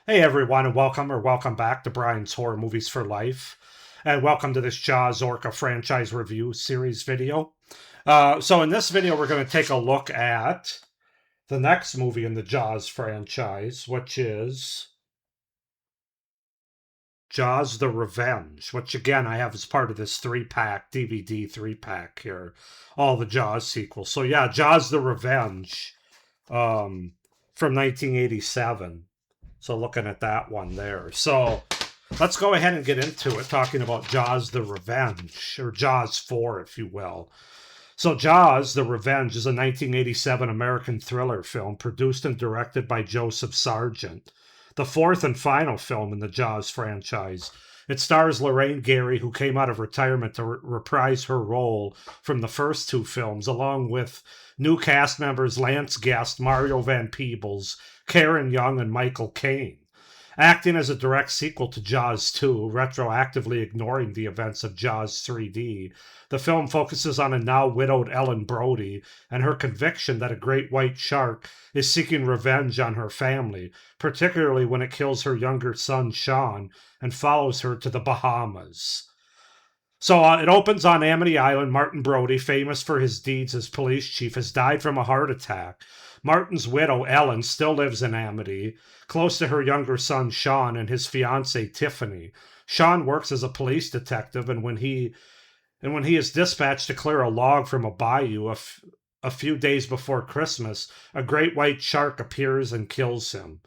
Hey everyone, and welcome back to Brian's Horror Movies for Life, and welcome to this Jaws Orca Franchise Review Series video. So in this video, we're going to take a look at the next movie in the Jaws franchise, which is Jaws: The Revenge, which again I have as part of this three-pack DVD three-pack here, all the Jaws sequels. So yeah, Jaws: The Revenge, from 1987. So looking at that one there. So let's go ahead and get into it, talking about Jaws: The Revenge, or Jaws 4, if you will. So Jaws: The Revenge is a 1987 American thriller film produced and directed by Joseph Sargent, the fourth and final film in the Jaws franchise. It stars Lorraine Gary, who came out of retirement to reprise her role from the first two films, along with new cast members Lance Guest, Mario Van Peebles, Karen Young, and Michael Caine. Acting as a direct sequel to Jaws 2, retroactively ignoring the events of Jaws 3D, the film focuses on a now widowed Ellen Brody and her conviction that a great white shark is seeking revenge on her family, particularly when it kills her younger son Sean and follows her to the Bahamas. So it opens on Amity Island. Martin Brody, famous for his deeds as police chief, has died from a heart attack. Martin's widow, Ellen, still lives in Amity, close to her younger son, Sean, and his fiancee, Tiffany. Sean works as a police detective, and when he is dispatched to clear a log from a bayou a few days before Christmas, a great white shark appears and kills him.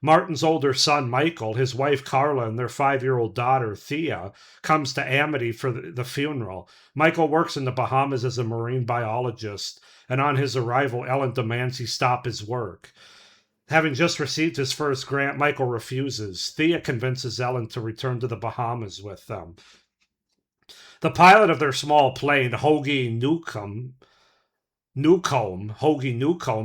Martin's older son, Michael, his wife, Carla, and their 5-year-old daughter, Thea, comes to Amity for the funeral. Michael works in the Bahamas as a marine biologist, and on his arrival, Ellen demands he stop his work. Having just received his first grant, Michael refuses. Thea convinces Ellen to return to the Bahamas with them. The pilot of their small plane, Hoagie Newcomb,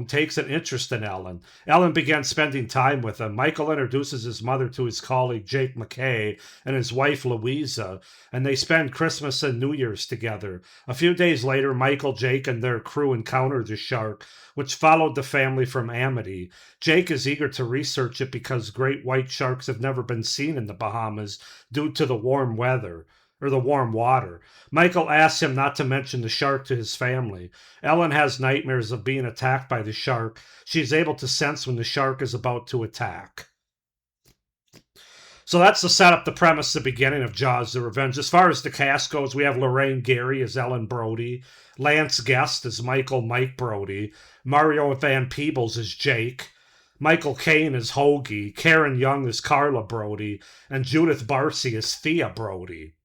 takes an interest in Ellen. Ellen begins spending time with him. Michael introduces his mother to his colleague Jake McKay and his wife Louisa, and they spend Christmas and New Year's together. A few days later, Michael, Jake, and their crew encounter the shark, which followed the family from Amity. Jake is eager to research it because great white sharks have never been seen in the Bahamas due to the warm weather. Or the warm water. Michael asks him not to mention the shark to his family. Ellen has nightmares of being attacked by the shark. She is able to sense when the shark is about to attack. So that's the setup, the premise, the beginning of Jaws: The Revenge. As far as the cast goes, we have Lorraine Gary as Ellen Brody, Lance Guest as Mike Brody, Mario Van Peebles as Jake, Michael Caine as Hoagie, Karen Young as Carla Brody, and Judith Barcy as Thea Brody.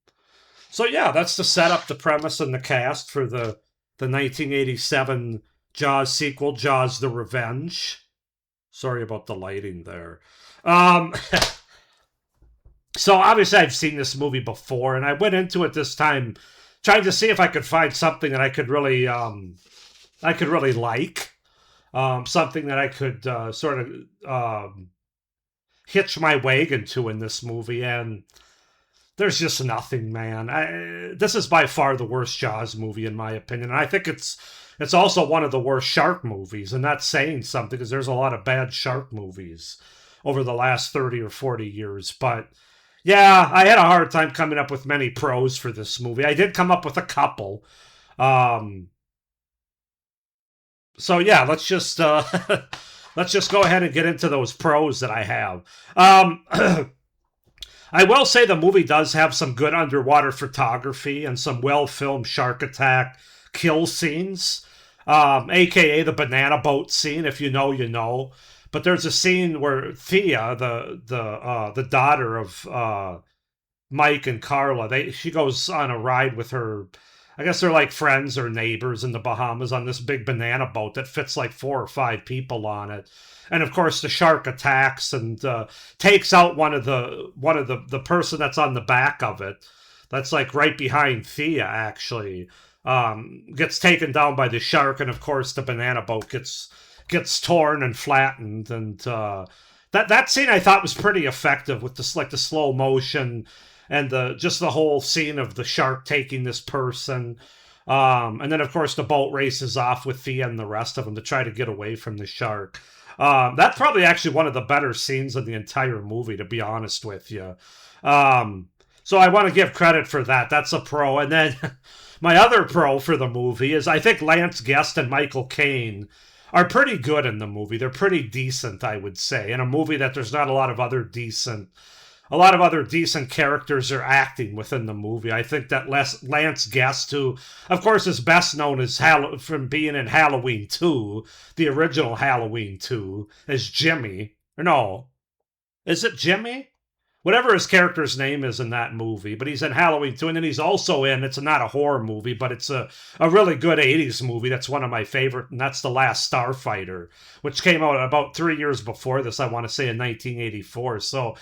So yeah, that's the setup, the premise, and the cast for the 1987 Jaws sequel, Jaws: The Revenge. Sorry about the lighting there. Um, so obviously I've seen this movie before, and I went into it this time trying to see if I could find something that I could really like, something that I could sort of hitch my wagon to in this movie, and there's just nothing, man. This is by far the worst Jaws movie in my opinion. And I think it's also one of the worst shark movies, and that's saying something because there's a lot of bad shark movies over the last 30 or 40 years. But yeah, I had a hard time coming up with many pros for this movie. I did come up with a couple. Um, so yeah, let's just go ahead and get into those pros that I have. I will say the movie does have some good underwater photography and some well-filmed shark attack kill scenes, aka the banana boat scene. If you know, you know. But there's a scene where Thea, the daughter of Mike and Carla, she goes on a ride with her. I guess they're like friends or neighbors in the Bahamas on this big banana boat that fits like 4 or 5 people on it. And of course, the shark attacks and takes out one of the person that's on the back of it. That's like right behind Thea, actually. Gets taken down by the shark, and of course, the banana boat gets torn and flattened. And that scene I thought was pretty effective with the slow motion and the whole scene of the shark taking this person. And then, of course, the boat races off with Thea and the rest of them to try to get away from the shark. That's probably actually one of the better scenes in the entire movie, to be honest with you. Um, so I want to give credit for that. That's a pro. And then my other pro for the movie is I think Lance Guest and Michael Caine are pretty good in the movie. They're pretty decent, I would say. In a movie that there's not a lot of other decent characters are acting within the movie. I think that Lance Guest, who, of course, is best known as from being in Halloween 2, the original Halloween 2, as Jimmy. Or no, is it Jimmy? Whatever his character's name is in that movie, but he's in Halloween 2, and then he's also in, it's not a horror movie, but it's a really good 80s movie that's one of my favorite, and that's The Last Starfighter, which came out about 3 years before this, I want to say in 1984. So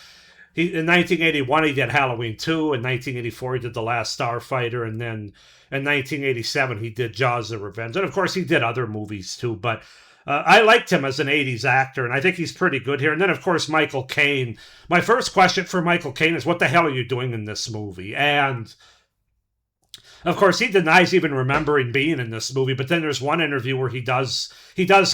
in 1981 he did Halloween 2. In 1984 he did The Last Starfighter, and then in 1987 he did Jaws: The Revenge. And of course he did other movies too, but I liked him as an 80s actor, and I think he's pretty good here. And then, of course, Michael Caine. My first question for Michael Caine is, what the hell are you doing in this movie? And, of course, he denies even remembering being in this movie, but then there's one interview where he does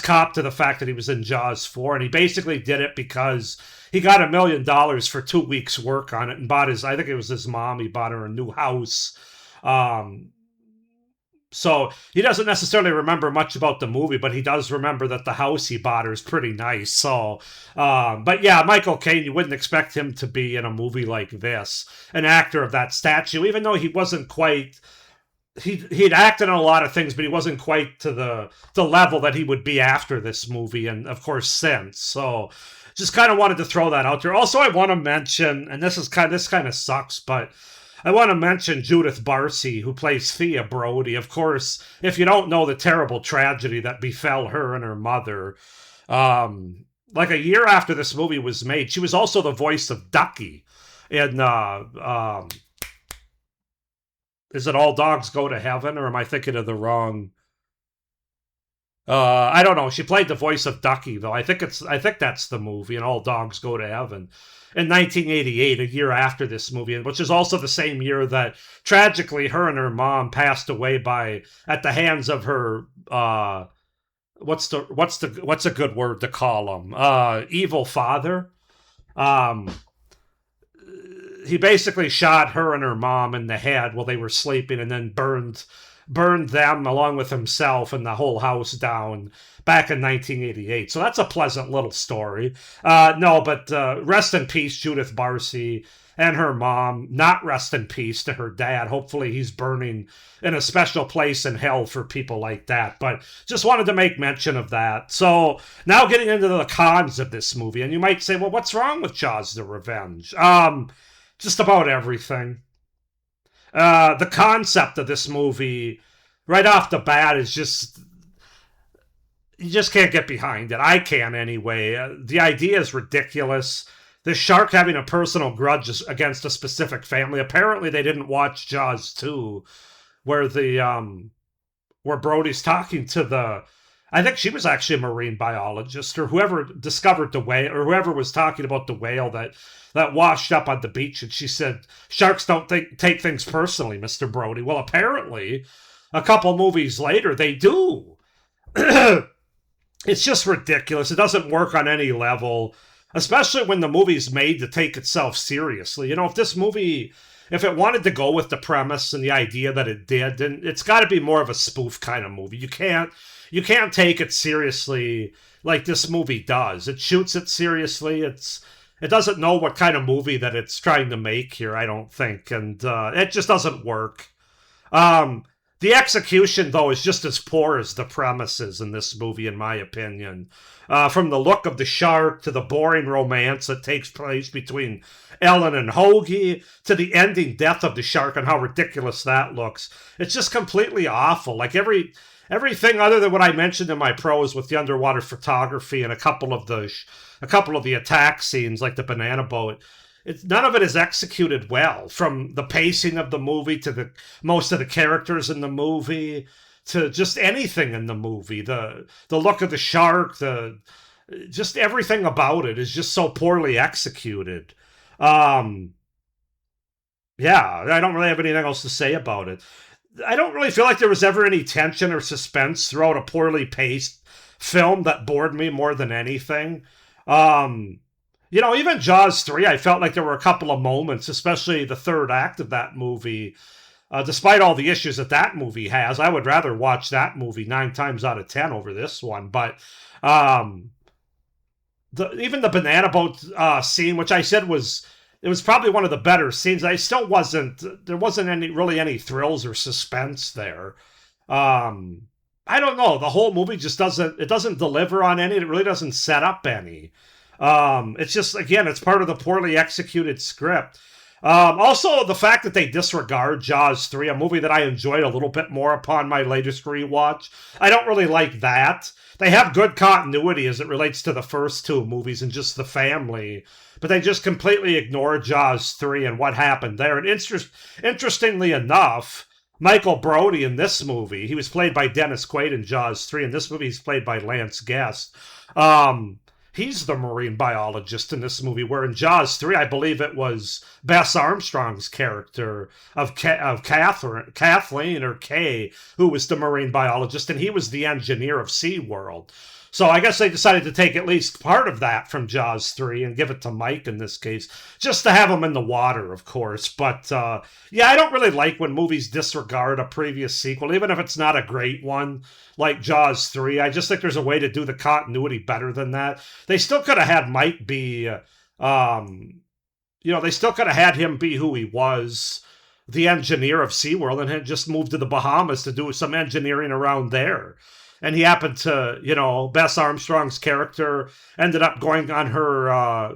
cop to the fact that he was in Jaws 4, and he basically did it because he got $1 million for 2 weeks' work on it and bought I think it was his mom, he bought her a new house. So he doesn't necessarily remember much about the movie, but he does remember that the house he bought her is pretty nice. So, but yeah, Michael Caine, you wouldn't expect him to be in a movie like this, an actor of that stature, even though he wasn't quite. He'd acted in a lot of things, but he wasn't quite to the level that he would be after this movie, and of course since. So, just kind of wanted to throw that out there. Also, I want to mention, and this kind of sucks, but I want to mention Judith Barcy, who plays Thea Brody. Of course, if you don't know the terrible tragedy that befell her and her mother, like a year after this movie was made, she was also the voice of Ducky in, is it All Dogs Go to Heaven, or am I thinking of the wrong? I don't know. She played the voice of Ducky, though. I think that's the movie, and All Dogs Go to Heaven. In 1988, a year after this movie, which is also the same year that tragically her and her mom passed away at the hands of her what's a good word to call him, evil father. Um, he basically shot her and her mom in the head while they were sleeping, and then burned them along with himself and the whole house down back in 1988. So that's a pleasant little story. No, but rest in peace, Judith Barcy and her mom. Not rest in peace to her dad. Hopefully he's burning in a special place in hell for people like that. But just wanted to make mention of that. So now getting into the cons of this movie. And you might say, well, what's wrong with Jaws: The Revenge? Just about everything. The concept of this movie, right off the bat, is just you just can't get behind it. I can't anyway. The idea is ridiculous. The shark having a personal grudge against a specific family. Apparently, they didn't watch Jaws 2, where where Brody's talking to I think she was actually a marine biologist, or whoever discovered the whale, or whoever was talking about the whale that washed up on the beach, and she said, "Sharks don't take things personally, Mr. Brody." Well, apparently, a couple movies later, they do. It's just ridiculous. It doesn't work on any level, especially when the movie's made to take itself seriously. You know, if it wanted to go with the premise and the idea that it did, then it's got to be more of a spoof kind of movie. You can't take it seriously like this movie does. It shoots it seriously. It doesn't know what kind of movie that it's trying to make here, I don't think, and it just doesn't work. The execution, though, is just as poor as the premises in this movie, in my opinion. From the look of the shark to the boring romance that takes place between Ellen and Hoagie to the ending death of the shark and how ridiculous that looks. It's just completely awful. Like everything other than what I mentioned in my pros with the underwater photography and a couple of the attack scenes, like the banana boat. None of it is executed well, from the pacing of the movie to most of the characters in the movie to just anything in the movie. The look of the shark, just everything about it is just so poorly executed. Yeah, I don't really have anything else to say about it. I don't really feel like there was ever any tension or suspense throughout a poorly paced film that bored me more than anything. Um, even Jaws 3, I felt like there were a couple of moments, especially the third act of that movie. Despite all the issues that that movie has, I would rather watch that movie 9 times out of 10 over this one. But um, even the banana boat scene, which I said it was probably one of the better scenes. There wasn't any thrills or suspense there. Um, I don't know. The whole movie just doesn't deliver on any. It really doesn't set up any. It's just, again, it's part of the poorly executed script. Also, the fact that they disregard Jaws 3, a movie that I enjoyed a little bit more upon my latest rewatch. I don't really like that. They have good continuity as it relates to the first two movies and just the family, but they just completely ignore Jaws 3 and what happened there. And interestingly enough, Michael Brody in this movie, he was played by Dennis Quaid in Jaws 3. In this movie, he's played by Lance Guest. He's the marine biologist in this movie, where in Jaws 3, I believe it was Bess Armstrong's character of Kathleen or Kay, who was the marine biologist, and he was the engineer of SeaWorld. So I guess they decided to take at least part of that from Jaws 3 and give it to Mike in this case, just to have him in the water, of course. But yeah, I don't really like when movies disregard a previous sequel, even if it's not a great one, like Jaws 3. I just think there's a way to do the continuity better than that. They still could have had Mike be, they still could have had him be who he was, the engineer of SeaWorld, and had just moved to the Bahamas to do some engineering around there. And he happened to, Bess Armstrong's character ended up going on her,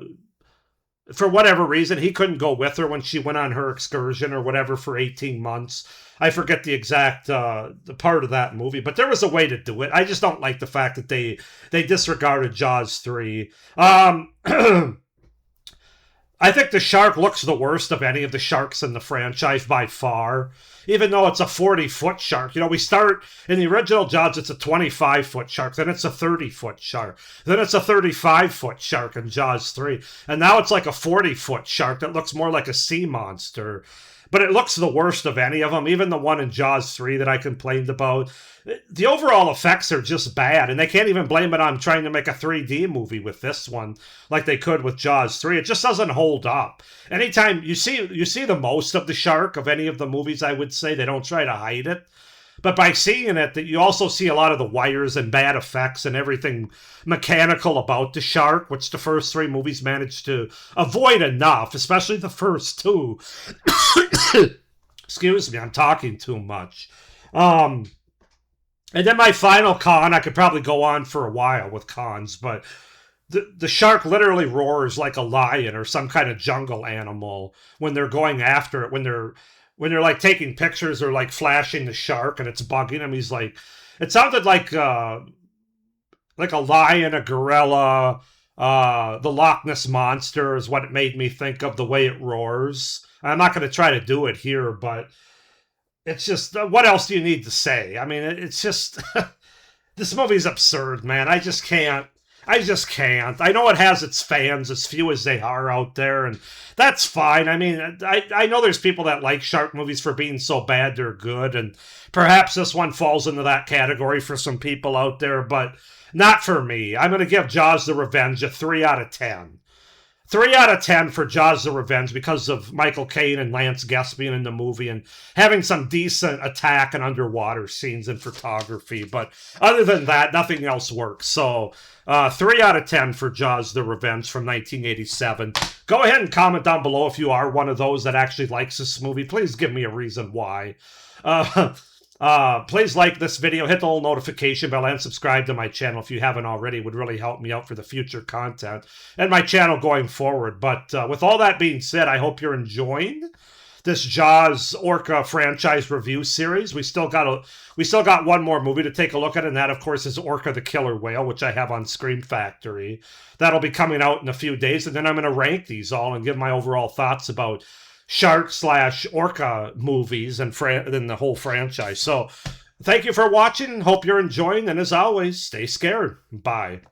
for whatever reason, he couldn't go with her when she went on her excursion or whatever for 18 months. I forget the exact the part of that movie, but there was a way to do it. I just don't like the fact that they disregarded Jaws 3. I think the shark looks the worst of any of the sharks in the franchise by far, even though it's a 40-foot shark. We start in the original Jaws, it's a 25-foot shark, then it's a 30-foot shark, then it's a 35-foot shark in Jaws 3, and now it's like a 40-foot shark that looks more like a sea monster. But it looks the worst of any of them, even the one in Jaws 3 that I complained about. The overall effects are just bad, and they can't even blame it on trying to make a 3D movie with this one, like they could with Jaws 3. It just doesn't hold up. Anytime you see the most of the shark of any of the movies, I would say, they don't try to hide it. But by seeing it, that you also see a lot of the wires and bad effects and everything mechanical about the shark, which the first three movies managed to avoid enough, especially the first two. Excuse me, I'm talking too much. And then my final con, I could probably go on for a while with cons, but the shark literally roars like a lion or some kind of jungle animal when they're going after it, when they're like taking pictures or like flashing the shark and it's bugging him. He's like, it sounded like a lion, a gorilla, the Loch Ness Monster is what it made me think of, the way it roars. I'm not going to try to do it here, but it's just, what else do you need to say? I mean, it's just, this movie's absurd, man. I just can't. I know it has its fans, as few as they are out there, and that's fine. I mean, I know there's people that like shark movies for being so bad they're good, and perhaps this one falls into that category for some people out there, but not for me. I'm going to give Jaws the Revenge a 3 out of 10. 3 out of 10 for Jaws the Revenge because of Michael Caine and Lance Guest being in the movie and having some decent attack and underwater scenes and photography. But other than that, nothing else works. So 3 out of 10 for Jaws the Revenge from 1987. Go ahead and comment down below if you are one of those that actually likes this movie. Please give me a reason why. Please like this video, hit the little notification bell, and subscribe to my channel if you haven't already. It would really help me out for the future content and my channel going forward. But with all that being said, I hope you're enjoying this Jaws Orca Franchise Review Series. We still got one more movie to take a look at, and that, of course, is Orca the Killer Whale, which I have on Scream Factory. That'll be coming out in a few days, and then I'm going to rank these all and give my overall thoughts about shark/orca movies and the whole franchise. So thank you for watching. Hope you're enjoying. And as always, stay scared. Bye.